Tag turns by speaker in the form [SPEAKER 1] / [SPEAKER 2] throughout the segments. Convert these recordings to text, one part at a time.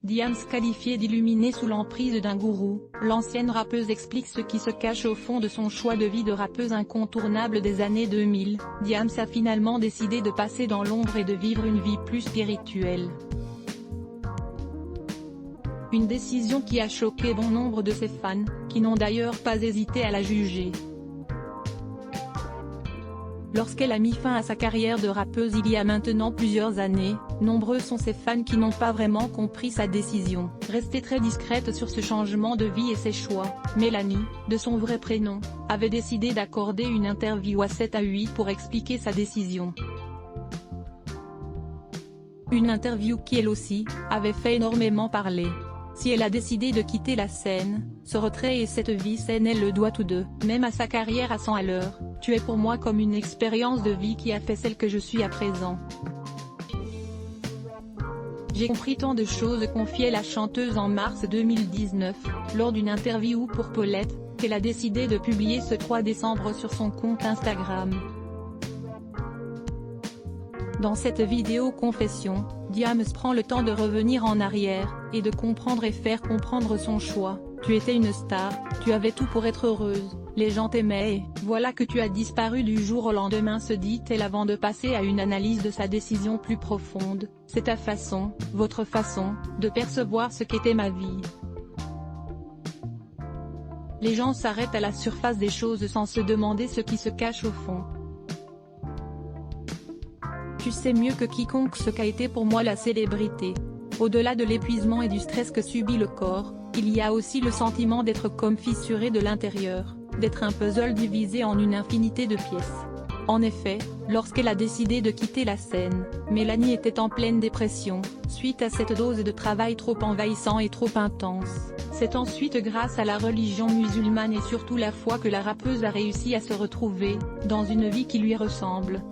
[SPEAKER 1] Diams qualifiée d'illuminée sous l'emprise d'un gourou, l'ancienne rappeuse explique ce qui se cache au fond de son choix de vie de rappeuse incontournable des années 2000. Diams a finalement décidé de passer dans l'ombre et de vivre une vie plus spirituelle. Une décision qui a choqué bon nombre de ses fans, qui n'ont d'ailleurs pas hésité à la juger. Lorsqu'elle a mis fin à sa carrière de rappeuse il y a maintenant plusieurs années, nombreux sont ses fans qui n'ont pas vraiment compris sa décision. Restée très discrète sur ce changement de vie et ses choix, Mélanie, de son vrai prénom, avait décidé d'accorder une interview à 7 à 8 pour expliquer sa décision. Une interview qui elle aussi, avait fait énormément parler. Si elle a décidé de quitter la scène, ce retrait et cette vie saine elle le doit tous deux, même à sa carrière à 100 à l'heure. Tu es pour moi comme une expérience de vie qui a fait celle que je suis à présent. J'ai compris tant de choses, confiait la chanteuse en mars 2019, lors d'une interview pour Paulette, qu'elle a décidé de publier ce 3 décembre sur son compte Instagram. Dans cette vidéo confession, Diams prend le temps de revenir en arrière, et de comprendre et faire comprendre son choix. Tu étais une star, tu avais tout pour être heureuse, les gens t'aimaient et voilà que tu as disparu du jour au lendemain, se dit-elle avant de passer à une analyse de sa décision plus profonde. C'est ta façon, votre façon, de percevoir ce qu'était ma vie. Les gens s'arrêtent à la surface des choses sans se demander ce qui se cache au fond. Tu sais mieux que quiconque ce qu'a été pour moi la célébrité. Au-delà de l'épuisement et du stress que subit le corps, il y a aussi le sentiment d'être comme fissuré de l'intérieur, d'être un puzzle divisé en une infinité de pièces. En effet, lorsqu'elle a décidé de quitter la scène, Mélanie était en pleine dépression, suite à cette dose de travail trop envahissant et trop intense. C'est ensuite grâce à la religion musulmane et surtout la foi que la rappeuse a réussi à se retrouver, dans une vie qui lui ressemble.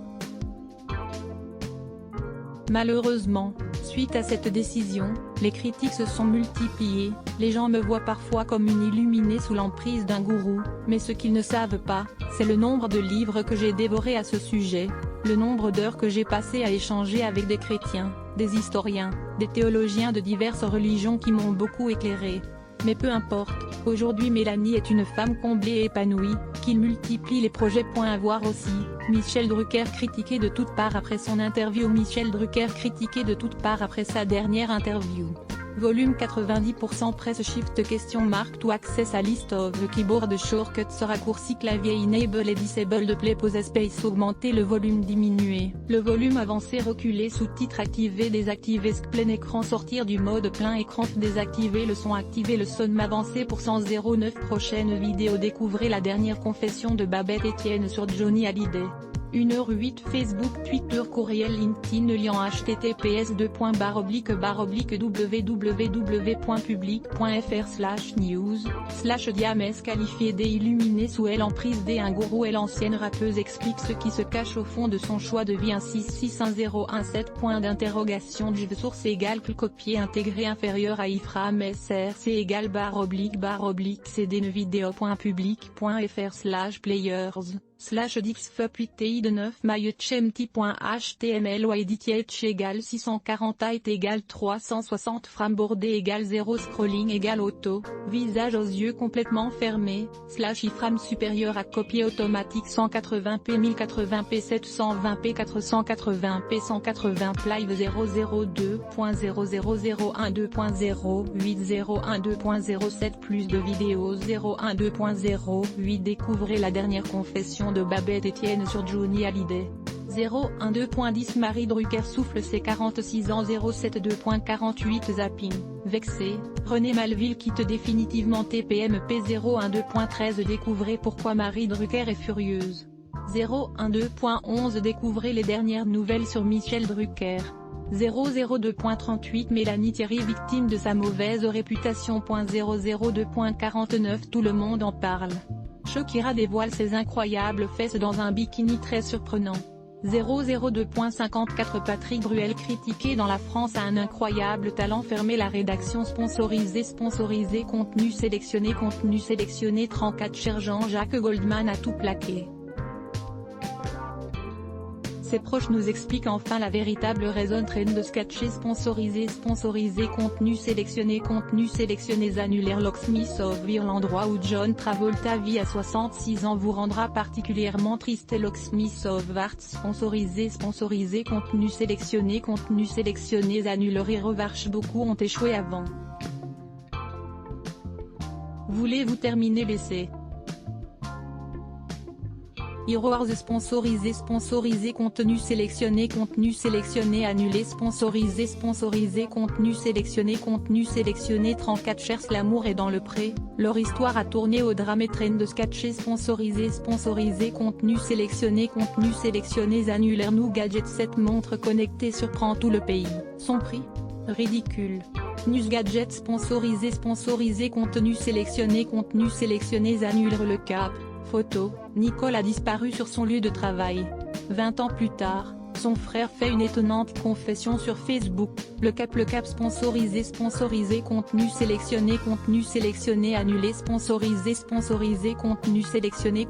[SPEAKER 1] Malheureusement, suite à cette décision, les critiques se sont multipliées, les gens me voient parfois comme une illuminée sous l'emprise d'un gourou, mais ce qu'ils ne savent pas, c'est le nombre de livres que j'ai dévorés à ce sujet, le nombre d'heures que j'ai passées à échanger avec des chrétiens, des historiens, des théologiens de diverses religions qui m'ont beaucoup éclairé. Mais peu importe, aujourd'hui Mélanie est une femme comblée et épanouie, qui multiplie les projets. À voir aussi, Michel Drucker critiqué de toutes parts après son interview. Michel Drucker critiqué de toutes parts après sa dernière interview. Volume 90% Press Shift to access a list of the keyboard shortcuts raccourci clavier enable et disable play pause space augmenter le volume diminuer, le volume avancé reculer sous-titres activer désactiver plein écran sortir du mode plein écran désactiver le son activer le son avancer %09 prochaine vidéo découvrez la dernière confession de Babette Etienne sur Johnny Hallyday. 1h08 Facebook Twitter courriel LinkedIn lien https://www.public.fr/news/Diams qualifiée d'illuminée sous elle emprise d'un gourou et l'ancienne rappeuse explique ce qui se cache au fond de son choix de vie. 166017 point d'interrogation div source égale copier intégré inférieur à iframe src égale //cd vidéo.public.fr/players/dixfup8ti de 9 mychmt.html ou edit égale 640 height égale 360 frame bordé égale 0 scrolling égale auto, visage aux yeux complètement fermés, /iframe supérieur à copier automatique 180p 1080p 720p 480p 180 live 002.00012.08012.07 plus de vidéos 012.08 découvrez la dernière confession de Babette Etienne sur Johnny Hallyday. 012.10 Marie Drucker souffle ses 46 ans 072.48 Zapping, vexé, René Malville quitte définitivement TPMP 012.13 découvrez pourquoi Marie Drucker est furieuse. 012.11 découvrez les dernières nouvelles sur Michel Drucker. 002.38 Mélanie Thierry victime de sa mauvaise réputation. 002.49 Tout le monde en parle. Shakira dévoile ses incroyables fesses dans un bikini très surprenant. 002.54 Patrick Bruel critiqué dans la France a un incroyable talent. Fermé la rédaction sponsorisée contenu sélectionné 34 cher Jean-Jacques Goldman a tout plaqué. Ses proches nous expliquent enfin la véritable raison train de sketchs sponsorisés, contenu sélectionné, annulaire. Locksmith of Fear. L'endroit où John Travolta vit à 66 ans vous rendra particulièrement triste. Locksmith of Art. Sponsorisé, contenu sélectionné, annulaire. Revanche. Beaucoup ont échoué avant. Voulez-vous terminer l'essai? Hero Wars. Sponsorisé, contenu sélectionné, annulé. Sponsorisé, contenu sélectionné, 34 cherche l'amour est dans le pré. Leur histoire a tourné au drame et train de sketchs sponsorisé, contenu sélectionné, annulaire. Nous Gadget. Cette montre connectée surprend tout le pays. Son prix? Ridicule. News Gadget. Sponsorisé, contenu sélectionné, annulaire. Le cap. Photo, Nicole a disparu sur son lieu de travail. 20 ans plus tard, son frère fait une étonnante confession sur Facebook. Le cap. Sponsorisé, contenu sélectionné, annulé. Sponsorisé, contenu sélectionné,